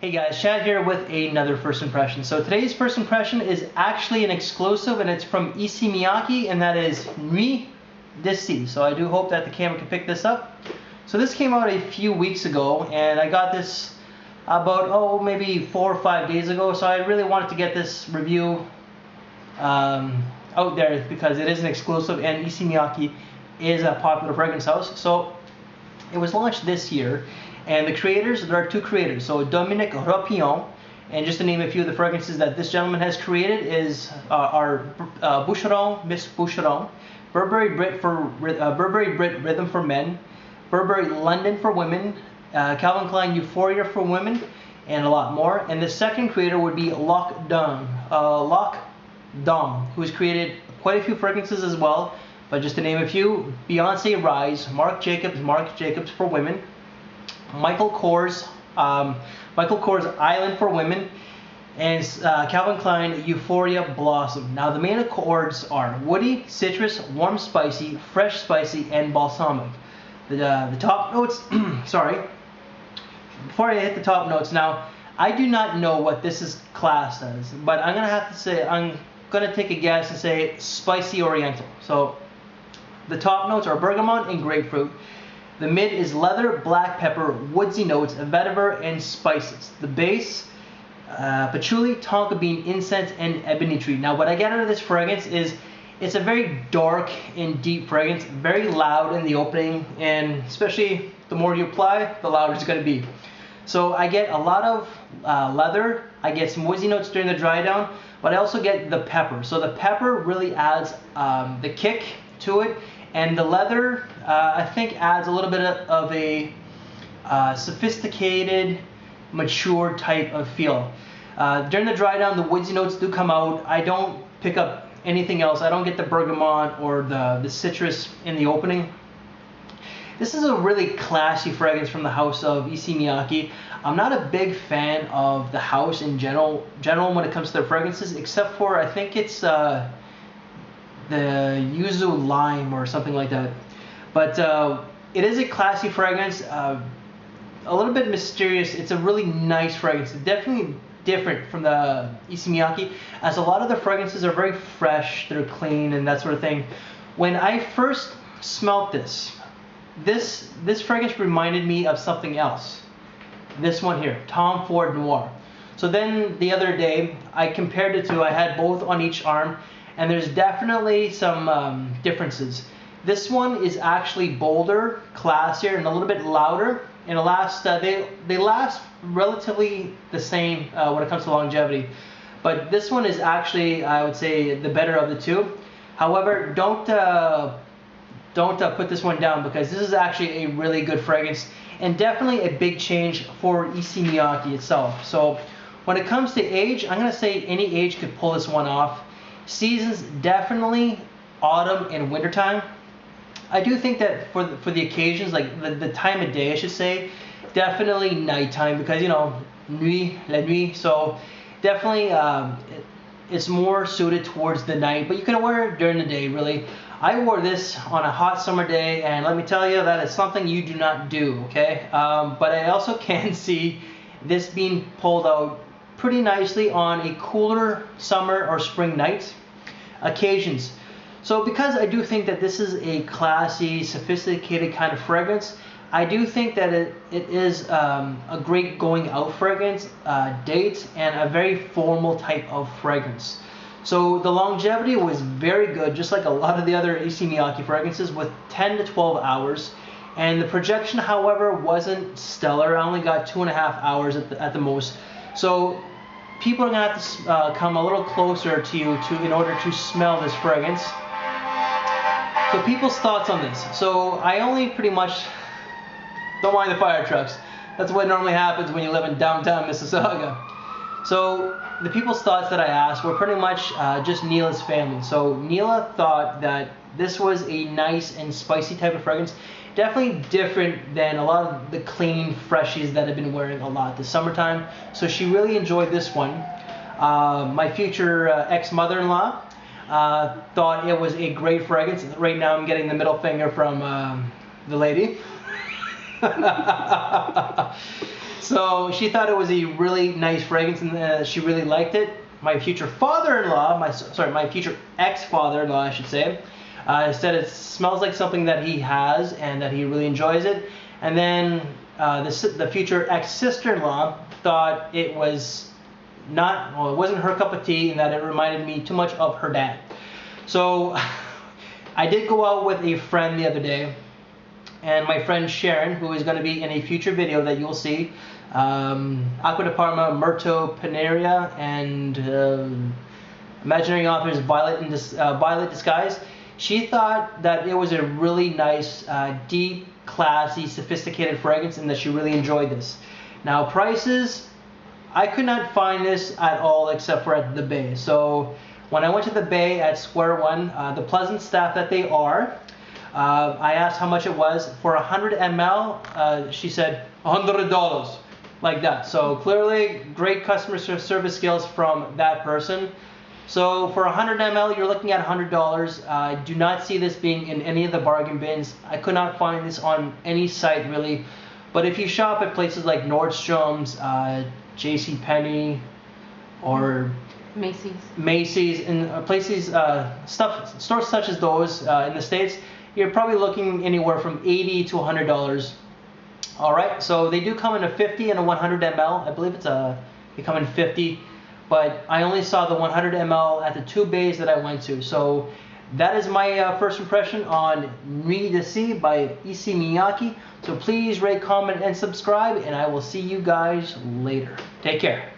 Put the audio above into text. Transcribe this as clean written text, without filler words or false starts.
Hey guys, Chad here with another first impression. So today's first impression is actually an exclusive and it's from Issey Miyake, and that is Nuit D'Issey. So I do hope that the camera can pick this up. So this came out a few weeks ago and I got this about, maybe 4 or 5 days ago. So I really wanted to get this review out there because it is an exclusive and Issey Miyake is a popular fragrance house. So it was launched this year. And the creators, there are two creators, so Dominique Rapillon, and just to name a few of the fragrances that this gentleman has created is Boucheron, Miss Boucheron, Burberry Brit Rhythm for Men, Burberry London for Women, Calvin Klein Euphoria for Women, and a lot more. And the second creator would be Loc Dom, who's created quite a few fragrances as well, but just to name a few: Beyonce Rise, Marc Jacobs for Women, Michael Kors Island for Women, and Calvin Klein Euphoria Blossom. Now the main accords are woody, citrus, warm spicy, fresh spicy, and balsamic. The top notes, sorry, before I hit the top notes, now I do not know what this is classed as, but I'm gonna take a guess and say spicy oriental. So the top notes are bergamot and grapefruit. The mid is leather, black pepper, woodsy notes, vetiver, and spices. The base, patchouli, tonka bean, incense, and ebony tree. Now what I get out of this fragrance is it's a very dark and deep fragrance, very loud in the opening, and especially the more you apply, the louder it's going to be. So I get a lot of leather, I get some woodsy notes during the dry down, but I also get the pepper. So the pepper really adds the kick to it. And the leather, I think, adds a little bit of a sophisticated, mature type of feel. During the dry down, the woodsy notes do come out. I don't pick up anything else. I don't get the bergamot or the citrus in the opening. This is a really classy fragrance from the house of Issey Miyake. I'm not a big fan of the house in general when it comes to their fragrances, except for I think it's the yuzu lime or something like that. But it is a classy fragrance, a little bit mysterious. It's a really nice fragrance. It's definitely different from the Issey Miyake, as a lot of the fragrances are very fresh, they're clean and that sort of thing. When I first smelt this fragrance reminded me of something else. This one here, Tom Ford Noir. So then the other day I compared the two. I had both on each arm, and there's definitely some differences. This one is actually bolder, classier, and a little bit louder. And they last relatively the same when it comes to longevity. But this one is actually, I would say, the better of the two. However, don't put this one down, because this is actually a really good fragrance and definitely a big change for Issey Miyake itself. So when it comes to age, I'm gonna say any age could pull this one off. Seasons, definitely autumn and wintertime. I do think that for the occasions, like the time of day, I should say, definitely nighttime, because la nuit. So definitely it's more suited towards the night, but you can wear it during the day. Really, I wore this on a hot summer day, and let me tell you, that is something you do not do. Okay, but I also can see this being pulled out pretty nicely on a cooler summer or spring night occasions. So because I do think that this is a classy, sophisticated kind of fragrance, I do think that it is a great going out fragrance, date, and a very formal type of fragrance. So the longevity was very good, just like a lot of the other Issey Miyake fragrances, with 10 to 12 hours. And the projection, however, wasn't stellar. I only got 2.5 hours at the most. So people are going to have to come a little closer to you in order to smell this fragrance. So people's thoughts on this. So I only pretty much, don't mind the fire trucks. That's what normally happens when you live in downtown Mississauga. So the people's thoughts that I asked were pretty much just Neela's family. So Neela thought that this was a nice and spicy type of fragrance. Definitely different than a lot of the clean freshies that I've been wearing a lot this summertime. So she really enjoyed this one. My future ex-mother-in-law thought it was a great fragrance. Right now I'm getting the middle finger from the lady. So she thought it was a really nice fragrance, and she really liked it. My future father-in-law, my future ex-father-in-law, I should say, said it smells like something that he has and that he really enjoys it. And then the future ex-sister-in-law thought it was not, well, it wasn't her cup of tea, and that it reminded me too much of her dad. So I did go out with a friend the other day, and my friend Sharon, who is going to be in a future video that you'll see, Acqua di Parma, Myrto Paneria, and Imaginary Authors Violet Disguise. She thought that it was a really nice, deep, classy, sophisticated fragrance, and that she really enjoyed this. Now prices, I could not find this at all except for at the Bay. So when I went to the Bay at Square One, the pleasant staff that they are, I asked how much it was. For 100 ml, she said $100, like that. So clearly, great customer service skills from that person. So for 100 ml, you're looking at $100. I do not see this being in any of the bargain bins. I could not find this on any site really. But if you shop at places like Nordstrom's, JCPenney, or Macy's, and places, stores such as those in the States, you're probably looking anywhere from $80 to $100. All right, so they do come in a 50 and a 100 ml. I believe they come in 50, but I only saw the 100 ml at the 2 bays that I went to. So that is my first impression on Nuit D'Issey by Issey Miyake. So please rate, comment, and subscribe, and I will see you guys later. Take care.